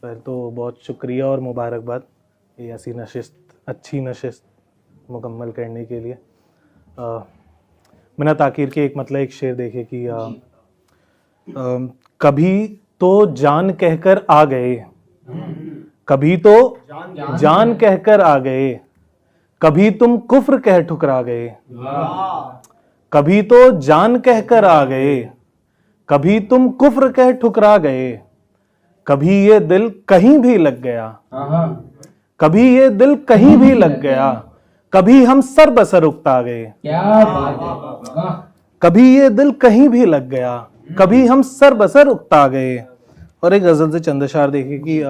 पहले तो बहुत शुक्रिया और मुबारकबाद ये ऐसी नशिस्त, अच्छी नशिस्त मुकम्मल करने के लिए। मैंने ताकीर के एक शेर देखे कि कभी तो जान कहकर आ गए, कभी तो जान कहकर आ गए, कभी तुम कुफ्र कह ठुकरा गए। कभी तो जान कहकर आ गए, कभी तुम कुफ्र कह ठुकरा गए, कभी ये दिल कहीं भी लग गया, कभी ये दिल कहीं भी लग गया, कभी हम सर बसर उकता गए। क्या बात है। कभी ये दिल कहीं भी लग गया, कभी हम सर बसर उकता गए। और एक गजल से चंद अशार देखे कि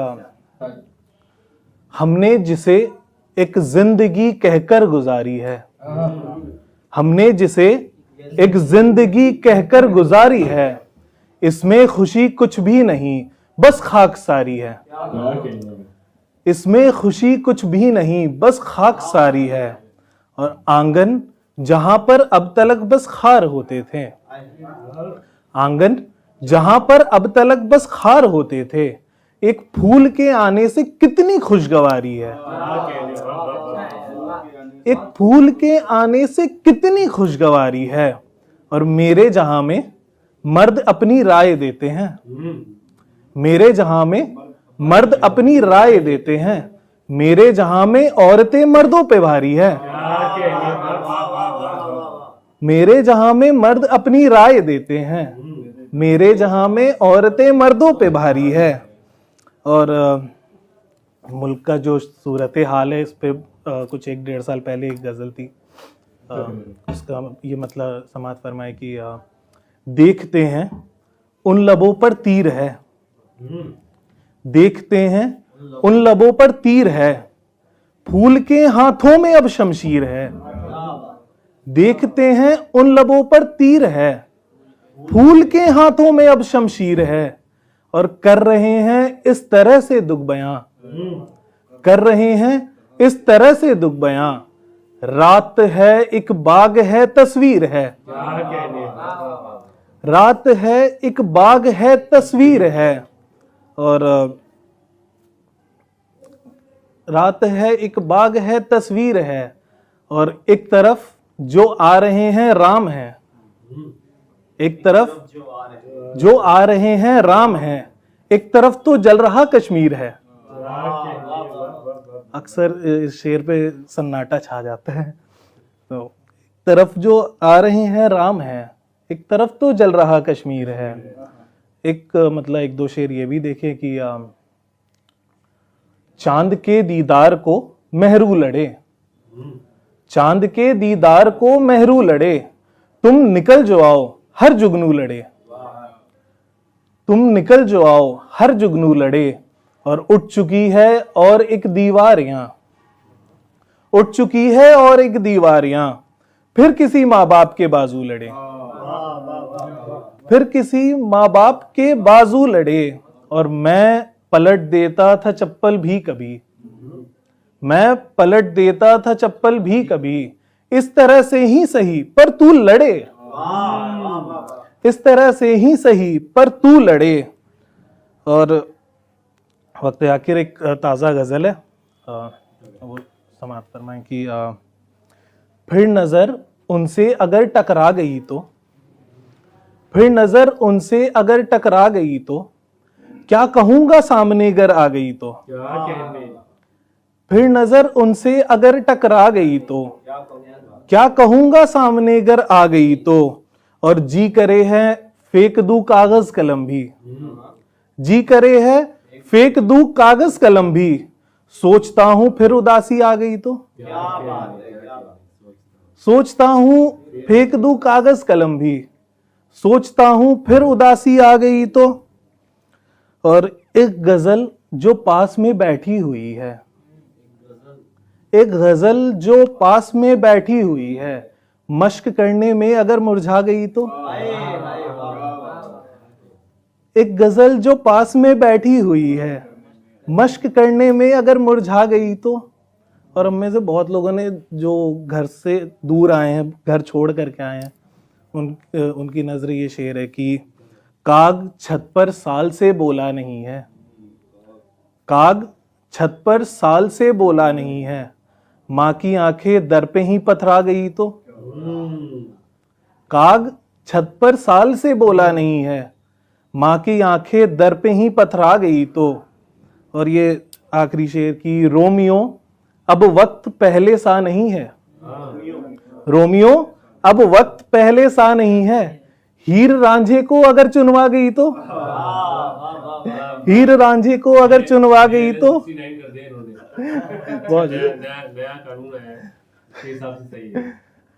हमने जिसे एक जिंदगी कहकर गुजारी है, हमने जिसे एक जिंदगी कहकर गुजारी है, इसमें खुशी कुछ भी नहीं बस खाकसारी है। इसमें खुशी कुछ भी नहीं बस खाकसारी है। और आंगन जहां पर अब तलक बस खार होते थे, आंगन जहां पर अब तलक बस खार होते थे, एक फूल के आने से कितनी खुशगवारी है। एक फूल के आने से कितनी खुशगवारी है। और मेरे जहां में मर्द अपनी राय देते हैं, मेरे जहां में मर्द अपनी राय देते हैं, मेरे जहां में औरतें मर्दों पे भारी है। मेरे जहां में मर्द अपनी राय देते हैं, मेरे जहां में औरतें मर्दों पे भारी है। और मुल्क का जो सूरत हाल है, इस पे कुछ 1-1.5 साल पहले एक गजल थी, उसका ये समात फरमाए कि देखते हैं उन लबों पर तीर है, देखते हैं उन लबों पर तीर है, फूल के हाथों में अब शमशीर है। देखते हैं उन लबों पर तीर है, फूल के हाथों में अब शमशीर है। और कर रहे हैं इस तरह से दुख बयां, कर रहे हैं इस तरह से दुख बयां, रात है एक बाग है तस्वीर है। रात है एक बाग है तस्वीर है। और रात है एक बाग है तस्वीर है। और एक तरफ जो आ रहे हैं राम है, एक तरफ जो आ रहे हैं राम है, एक तरफ तो जल रहा कश्मीर है। अक्सर इस शेर पे सन्नाटा छा जाता है। तो एक तरफ जो आ रहे हैं राम है, एक तरफ तो जल रहा कश्मीर है। एक 1-2 शेर ये भी देखे कि चांद के दीदार को मेहरू लड़े, चांद के दीदार को मेहरू लड़े, तुम निकल जो आओ हर जुगनू लड़े, तुम निकल जो आओ हर जुगनू लड़े। और उठ चुकी है और एक दीवार यहां, उठ चुकी है और एक दीवार यहां, फिर किसी माँ बाप के बाजू लड़े, फिर किसी माँ बाप के बाजू लड़े। और मैं पलट देता था चप्पल भी कभी, मैं पलट देता था चप्पल भी कभी, इस तरह से ही सही पर तू लड़े, इस तरह से ही सही पर तू लड़े। और वक्त आखिर एक ताज़ा गज़ल है, वो समात फरमाएं कि फिर नज़र उनसे अगर टकरा गई तो, फिर नज़र उनसे अगर टकरा गई तो, क्या कहूँगा सामने गर आ गई तो। फिर नज़र उनसे अगर टकरा गई तो, क्या कहूँगा सामने गर आ गई तो। और जी करे है फेंक दूं कागज कलम भी, जी करे है फेंक दूं कागज कलम भी, सोचता हूं फिर उदासी आ गई तो। सोचता हूं फेंक दूं कागज कलम भी, सोचता हूं फिर उदासी आ गई तो। और एक गजल जो पास में बैठी हुई है, एक गजल जो पास में बैठी हुई है, मश्क करने में अगर मुरझा गई तो। एक गजल जो पास में बैठी हुई है, मश्क करने में अगर मुरझा गई तो। और हम में से बहुत लोगों ने जो घर से दूर आए हैं, घर छोड़ करके आए हैं, उनकी नजर ये शेर है कि काग छत पर साल से बोला नहीं है, काग छत पर साल से बोला नहीं है, माँ की आंखें दर पे ही पथरा गई तो। काग छत पर साल से बोला नहीं है, माँ की आंखें दर पे ही पथरा गई तो। और ये आखिरी शेर की, रोमियो अब वक्त पहले सा नहीं है। रोमियो अब वक्त पहले सा नहीं है, हीर रांझे को अगर चुनवा गई तो। हीर रांझे को अगर चुनवा गई तो। बहुत नया कानून है, के हिसाब से सही है।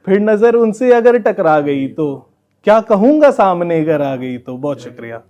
फिर नजर उनसे अगर टकरा गई तो, क्या कहूंगा सामने अगर आ गई तो। बहुत शुक्रिया।